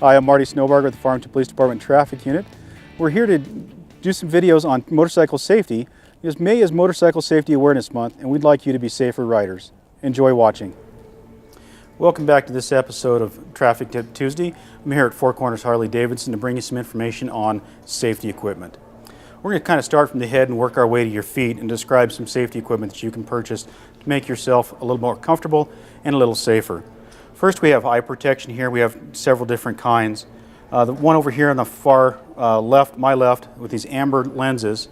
Hi, I'm Marty Snowbarger with the Farmington Police Department Traffic Unit. We're here to do some videos on motorcycle safety because May is Motorcycle Safety Awareness Month and we'd like you to be safer riders. Enjoy watching. Welcome back to this episode of Traffic Tip Tuesday. I'm here at Four Corners Harley-Davidson to bring you some information on safety equipment. We're going to kind of start from the head and work our way to your feet and describe some safety equipment that you can purchase to make yourself a little more comfortable and a little safer. First, we have eye protection here. We have several different kinds. The one over here on the far left, my left, with these amber lenses.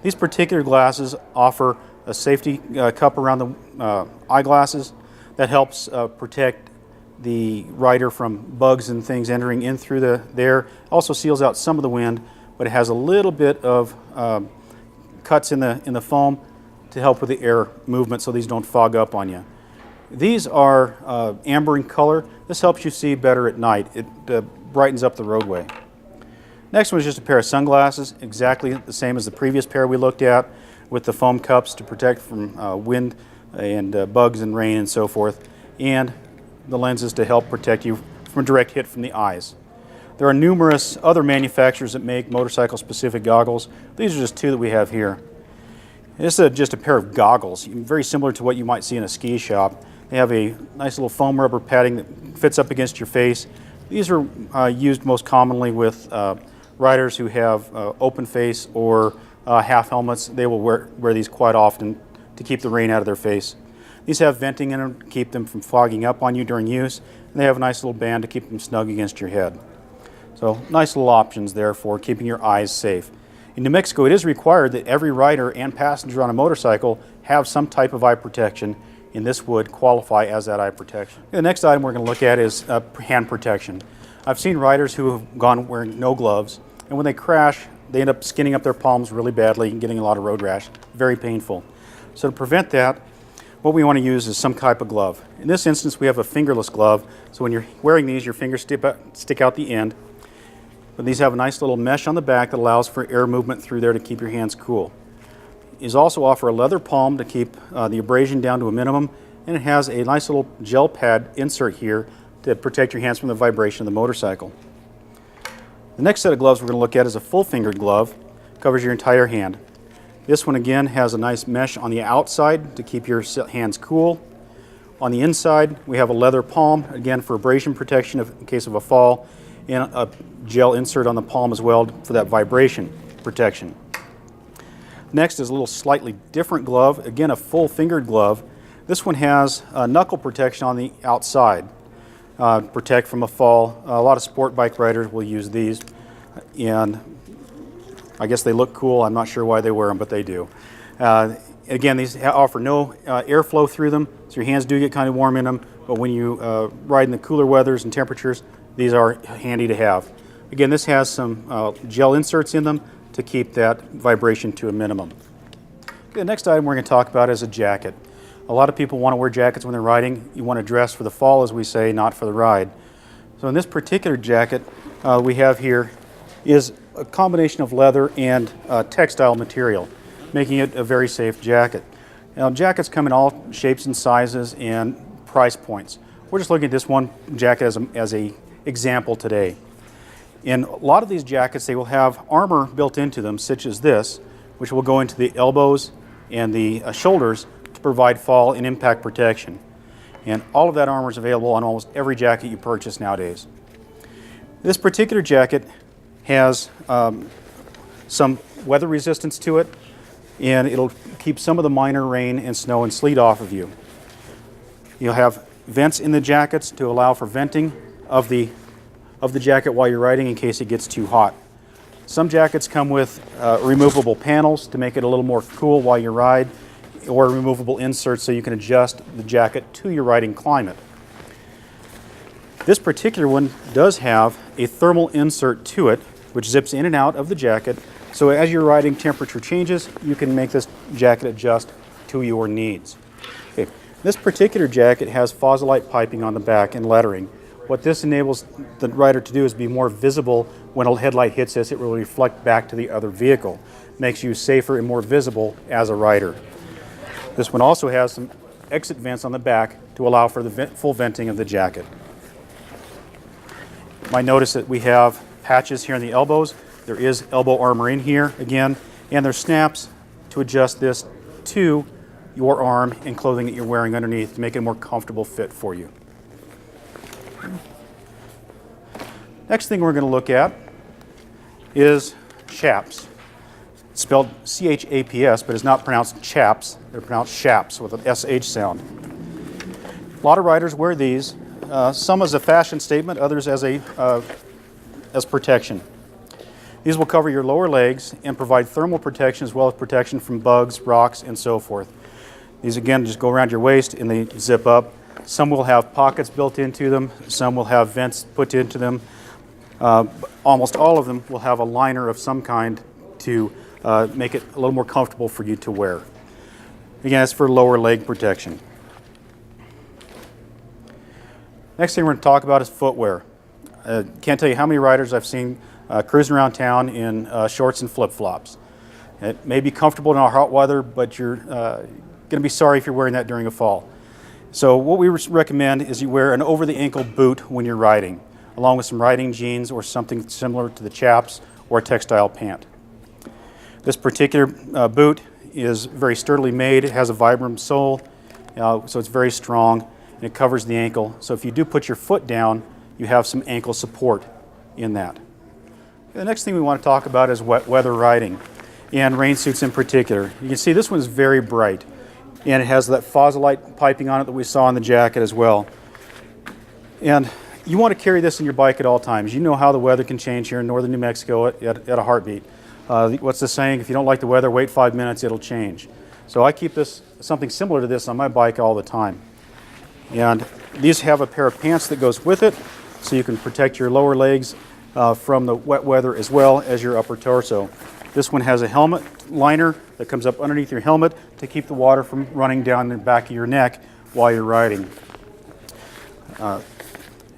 These particular glasses offer a safety cup around the eyeglasses that helps protect the rider from bugs and things entering in through there. Also seals out some of the wind, but it has a little bit of cuts in the foam to help with the air movement so these don't fog up on you. These are amber in color. This helps you see better at night. It brightens up the roadway. Next one is just a pair of sunglasses, exactly the same as the previous pair we looked at, with the foam cups to protect from wind and bugs and rain and so forth, and the lenses to help protect you from a direct hit from the eyes. There are numerous other manufacturers that make motorcycle-specific goggles. These are just two that we have here. This is just a pair of goggles, very similar to what you might see in a ski shop. They have a nice little foam rubber padding that fits up against your face. These are used most commonly with riders who have open face or half helmets. They will wear these quite often to keep the rain out of their face. These have venting in them to keep them from fogging up on you during use, and they have a nice little band to keep them snug against your head. So nice little options there for keeping your eyes safe. In New Mexico, it is required that every rider and passenger on a motorcycle have some type of eye protection, and this would qualify as that eye protection. The next item we're going to look at is hand protection. I've seen riders who have gone wearing no gloves, and when they crash, they end up skinning up their palms really badly and getting a lot of road rash. Very painful. So to prevent that, what we want to use is some type of glove. In this instance, we have a fingerless glove, so when you're wearing these, your fingers stick out the end. But these have a nice little mesh on the back that allows for air movement through there to keep your hands cool. These also offer a leather palm to keep the abrasion down to a minimum, and it has a nice little gel pad insert here to protect your hands from the vibration of the motorcycle. The next set of gloves we're going to look at is a full-fingered glove. Covers your entire hand. This one again has a nice mesh on the outside to keep your hands cool. On the inside we have a leather palm, again for abrasion protection in case of a fall, and a gel insert on the palm as well for that vibration protection. Next is a little slightly different glove, again a full fingered glove. This one has knuckle protection on the outside, protect from a fall. A lot of sport bike riders will use these, and I guess they look cool. I'm not sure why they wear them, but they do. Again, these offer no airflow through them, so your hands do get kind of warm in them, but when you ride in the cooler weathers and temperatures, these are handy to have. Again, this has some gel inserts in them to keep that vibration to a minimum. Okay, the next item we're going to talk about is a jacket. A lot of people want to wear jackets when they're riding. You want to dress for the fall, as we say, not for the ride. So in this particular jacket we have here is a combination of leather and textile material, making it a very safe jacket. Now, jackets come in all shapes and sizes and price points. We're just looking at this one jacket as a example today. In a lot of these jackets, they will have armor built into them, such as this, which will go into the elbows and the shoulders to provide fall and impact protection. And all of that armor is available on almost every jacket you purchase nowadays. This particular jacket has some weather resistance to it, and it'll keep some of the minor rain and snow and sleet off of you. You'll have vents in the jackets to allow for venting of the jacket while you're riding in case it gets too hot. Some jackets come with removable panels to make it a little more cool while you ride, or removable inserts so you can adjust the jacket to your riding climate. This particular one does have a thermal insert to it, which zips in and out of the jacket, so as your riding temperature changes, you can make this jacket adjust to your needs. Okay. This particular jacket has fossilite piping on the back and lettering. What this enables the rider to do is be more visible when a headlight hits this. It will reflect back to the other vehicle. Makes you safer and more visible as a rider. This one also has some exit vents on the back to allow for the full venting of the jacket. might notice that we have patches here on the elbows. There is elbow armor in here again, and there's snaps to adjust this to your arm and clothing that you're wearing underneath to make it a more comfortable fit for you. Next thing we're going to look at is chaps. It's spelled C-H-A-P-S, but it's not pronounced chaps. They're pronounced shaps with an S-H sound. A lot of riders wear these, some as a fashion statement, others as protection. These will cover your lower legs and provide thermal protection as well as protection from bugs, rocks, and so forth. These again just go around your waist and they zip up. Some will have pockets built into them, some will have vents put into them. Almost all of them will have a liner of some kind to make it a little more comfortable for you to wear. Again, it's for lower leg protection. Next thing we're going to talk about is footwear. Can't tell you how many riders I've seen cruising around town in shorts and flip-flops. It may be comfortable in our hot weather, but you're going to be sorry if you're wearing that during a fall. So what we recommend is you wear an over-the-ankle boot when you're riding, along with some riding jeans or something similar to the chaps or a textile pant. This particular boot is very sturdily made. It has a Vibram sole, so it's very strong, and it covers the ankle. So if you do put your foot down, you have some ankle support in that. The next thing we want to talk about is wet weather riding, and rain suits in particular. You can see this one is very bright, and it has that fossilite piping on it that we saw on the jacket as well. And you want to carry this in your bike at all times. You know how the weather can change here in northern New Mexico at a heartbeat. What's the saying? If you don't like the weather, wait 5 minutes, it'll change. So I keep something similar to this on my bike all the time. And these have a pair of pants that goes with it, so you can protect your lower legs from the wet weather as well as your upper torso. This one has a helmet liner that comes up underneath your helmet to keep the water from running down the back of your neck while you're riding.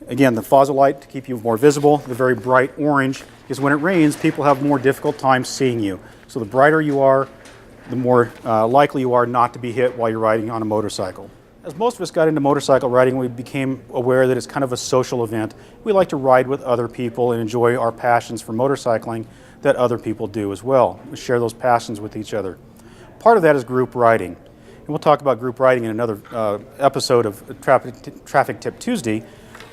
Again, the fossilite to keep you more visible. The very bright orange is when it rains, people have more difficult time seeing you. So the brighter you are, the more likely you are not to be hit while you're riding on a motorcycle. As most of us got into motorcycle riding, we became aware that it's kind of a social event. We like to ride with other people and enjoy our passions for motorcycling that other people do as well. We share those passions with each other. Part of that is group riding. And we'll talk about group riding in another episode of Traffic Tip Tuesday.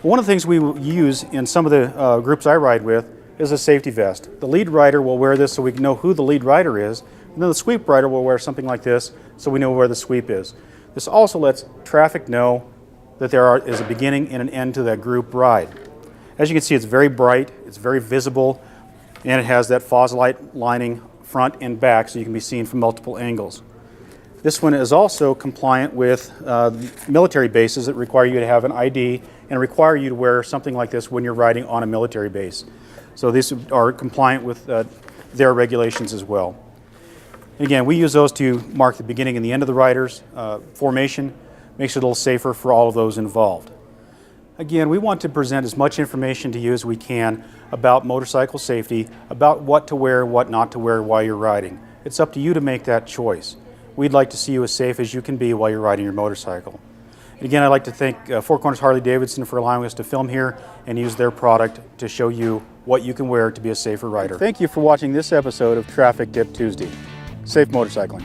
One of the things we use in some of the groups I ride with is a safety vest. The lead rider will wear this so we can know who the lead rider is, and then the sweep rider will wear something like this so we know where the sweep is. This also lets traffic know that there is a beginning and an end to that group ride. As you can see, it's very bright, it's very visible, and it has that fossilite lining front and back so you can be seen from multiple angles. This one is also compliant with military bases that require you to have an ID and require you to wear something like this when you're riding on a military base. So these are compliant with their regulations as well. Again, we use those to mark the beginning and the end of the rider's formation, makes it a little safer for all of those involved. Again, we want to present as much information to you as we can about motorcycle safety, about what to wear, what not to wear while you're riding. It's up to you to make that choice. We'd like to see you as safe as you can be while you're riding your motorcycle. And again, I'd like to thank Four Corners Harley-Davidson for allowing us to film here and use their product to show you what you can wear to be a safer rider. Thank you for watching this episode of Traffic Tip Tuesday. Safe motorcycling.